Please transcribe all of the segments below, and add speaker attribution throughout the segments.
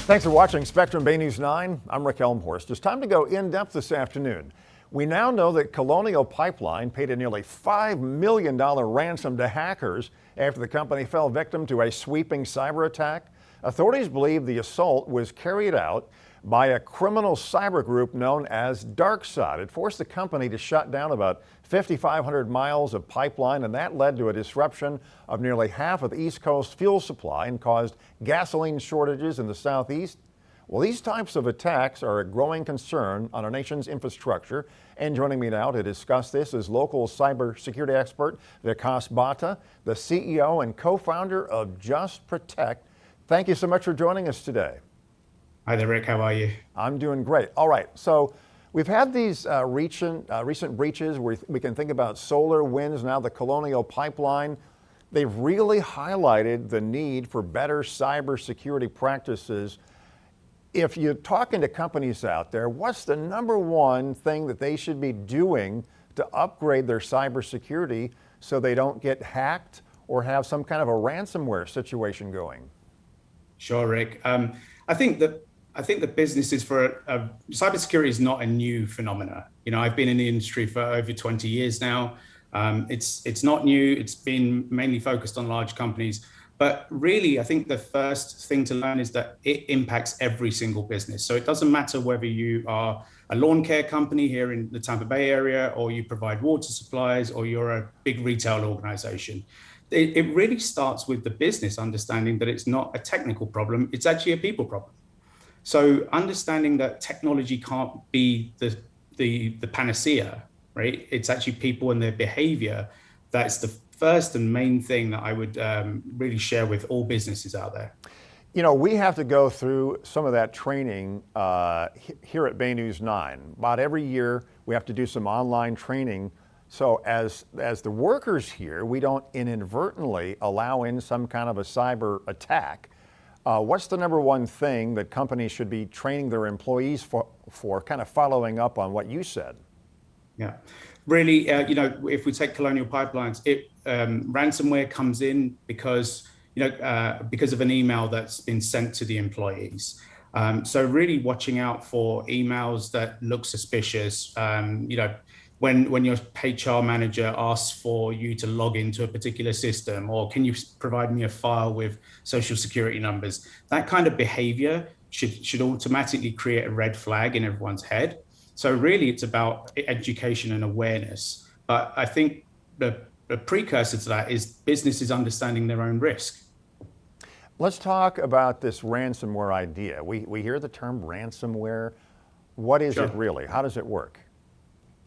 Speaker 1: Thanks for watching Spectrum Bay News 9. I'm Rick Elmhorst. It's time to go in-depth this afternoon. We now know that Colonial Pipeline paid a nearly $5 million ransom to hackers after the company fell victim to a sweeping cyber attack. Authorities believe the assault was carried out by a criminal cyber group known as DarkSide. It forced the company to shut down about 5,500 miles of pipeline, and that led to a disruption of nearly half of the East Coast fuel supply and caused gasoline shortages in the Southeast. Well, these types of attacks are a growing concern on our nation's infrastructure. And joining me now to discuss this is local cybersecurity expert Vikas Bhatta, the CEO and co-founder of JustProtect. Thank you so much for joining us today.
Speaker 2: Hi there, Rick. How are you?
Speaker 1: I'm doing great. All right. So we've had these recent breaches where we can think about solar, winds, now the Colonial Pipeline. They've really highlighted the need for better cybersecurity practices. If you're talking to companies out there, what's the number one thing that they should be doing to upgrade their cybersecurity so they don't get hacked or have some kind of a ransomware situation going?
Speaker 2: Sure, Rick. I think the businesses for cybersecurity is not a new phenomena. You know, I've been in the industry for over 20 years now. It's not new. It's been mainly focused on large companies. But really, I think the first thing to learn is that it impacts every single business. So it doesn't matter whether you are a lawn care company here in the Tampa Bay area, or you provide water supplies, or you're a big retail organization. It really starts with the business understanding that it's not a technical problem, it's actually a people problem. So understanding that technology can't be the panacea, right? It's actually people and their behavior. That's the first and main thing that I would really share with all businesses out there.
Speaker 1: You know, we have to go through some of that training here at Bay News 9. About every year, we have to do some online training. So as the workers here, we don't inadvertently allow in some kind of a cyber attack. What's the number one thing that companies should be training their employees for kind of following up on what you said?
Speaker 2: Yeah, really, you know, if we take Colonial Pipelines, ransomware comes in because of an email that's been sent to the employees. So really watching out for emails that look suspicious. You know, when your HR manager asks for you to log into a particular system, or can you provide me a file with social security numbers, that kind of behavior should automatically create a red flag in everyone's head. So really it's about education and awareness. But I think the precursor to that is businesses understanding their own risk.
Speaker 1: Let's talk about this ransomware idea. We hear the term ransomware. What is it really? How does it work?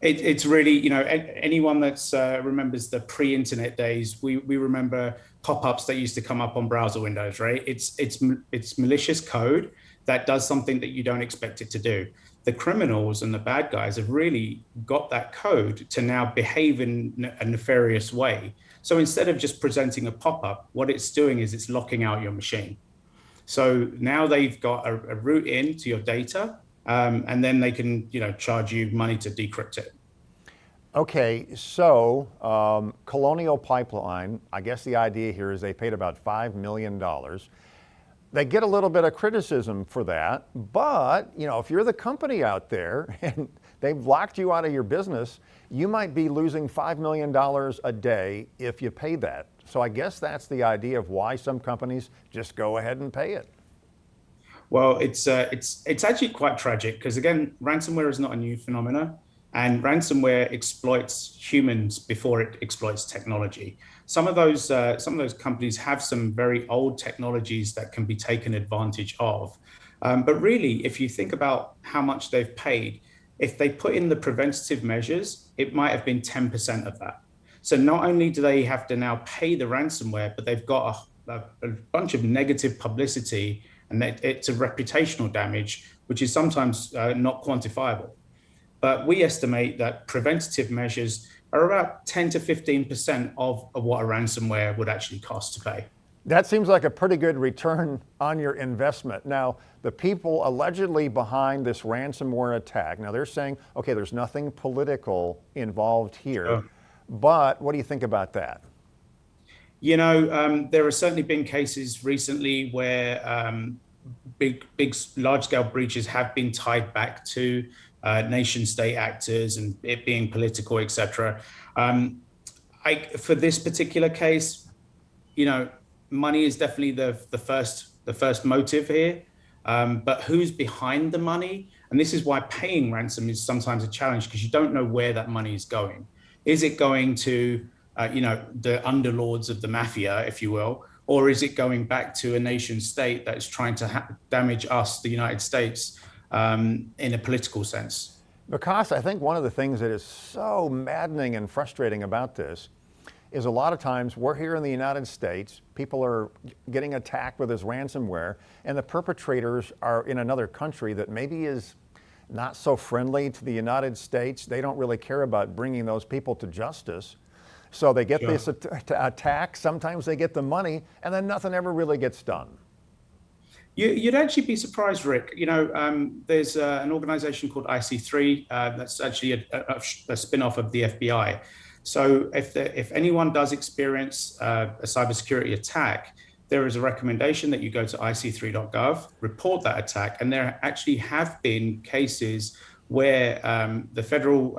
Speaker 2: It's really, you know, anyone that's remembers the pre-internet days, we remember pop-ups that used to come up on browser windows, right? It's malicious code that does something that you don't expect it to do. The criminals and the bad guys have really got that code to now behave in a nefarious way. So instead of just presenting a pop-up, what it's doing is it's locking out your machine. So now they've got a route into your data, and then they can, you know, charge you money to decrypt it.
Speaker 1: Okay, so Colonial Pipeline, I guess the idea here is they paid about $5 million. They get a little bit of criticism for that, but you know, if you're the company out there and they've locked you out of your business, you might be losing $5 million a day if you pay that. So I guess that's the idea of why some companies just go ahead and pay it.
Speaker 2: Well, it's actually quite tragic because, again, ransomware is not a new phenomenon, and ransomware exploits humans before it exploits technology. Some of those companies have some very old technologies that can be taken advantage of. But really, if you think about how much they've paid, if they put in the preventative measures, it might have been 10% of that. So not only do they have to now pay the ransomware, but they've got a bunch of negative publicity, and it's a reputational damage, which is sometimes not quantifiable. But we estimate that preventative measures are about 10 to 15% of what a ransomware would actually cost to pay.
Speaker 1: That seems like a pretty good return on your investment. Now, the people allegedly behind this ransomware attack, now they're saying, okay, there's nothing political involved here, but what do you think about that?
Speaker 2: You know, there have certainly been cases recently where large-scale breaches have been tied back to nation-state actors and it being political, etc. For this particular case, money is definitely the first motive here. But who's behind the money? And this is why paying ransom is sometimes a challenge, because you don't know where that money is going. Is it going to, the underlords of the mafia, if you will, or is it going back to a nation state that is trying to damage us, the United States, in a political sense?
Speaker 1: Because I think one of the things that is so maddening and frustrating about this is a lot of times we're here in the United States, people are getting attacked with this ransomware, and the perpetrators are in another country that maybe is not so friendly to the United States. They don't really care about bringing those people to justice. So they get this attack, sometimes they get the money, and then nothing ever really gets done.
Speaker 2: You'd actually be surprised, Rick. There's an organization called IC3 that's actually a spin-off of the FBI. So if anyone does experience a cybersecurity attack, there is a recommendation that you go to ic3.gov, report that attack, and there actually have been cases where the Federal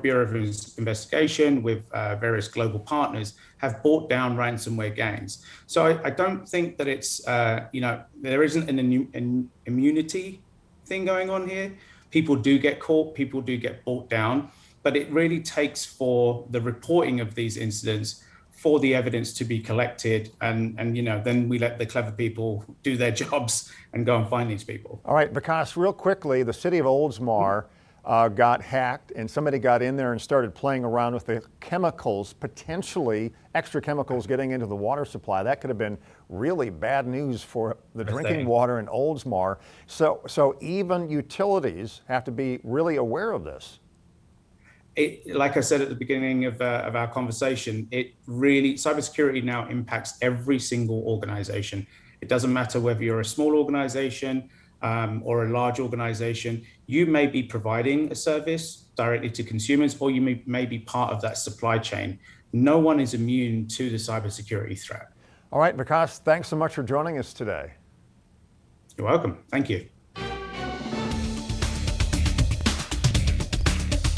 Speaker 2: Bureau of Investigation with various global partners have brought down ransomware gangs. So I don't think that it's, there isn't an immunity thing going on here. People do get caught, people do get brought down, but it really takes for the reporting of these incidents for the evidence to be collected, and then we let the clever people do their jobs and go and find these people.
Speaker 1: All right, Vikas, real quickly, the city of Oldsmar got hacked, and somebody got in there and started playing around with the chemicals, potentially extra chemicals getting into the water supply. That could have been really bad news for the drinking water in Oldsmar. So even utilities have to be really aware of this.
Speaker 2: Like I said at the beginning of our conversation, cybersecurity now impacts every single organization. It doesn't matter whether you're a small organization or a large organization. You may be providing a service directly to consumers, or you may be part of that supply chain. No one is immune to the cybersecurity threat.
Speaker 1: All right, Vikas, thanks so much for joining us today.
Speaker 2: You're welcome. Thank you.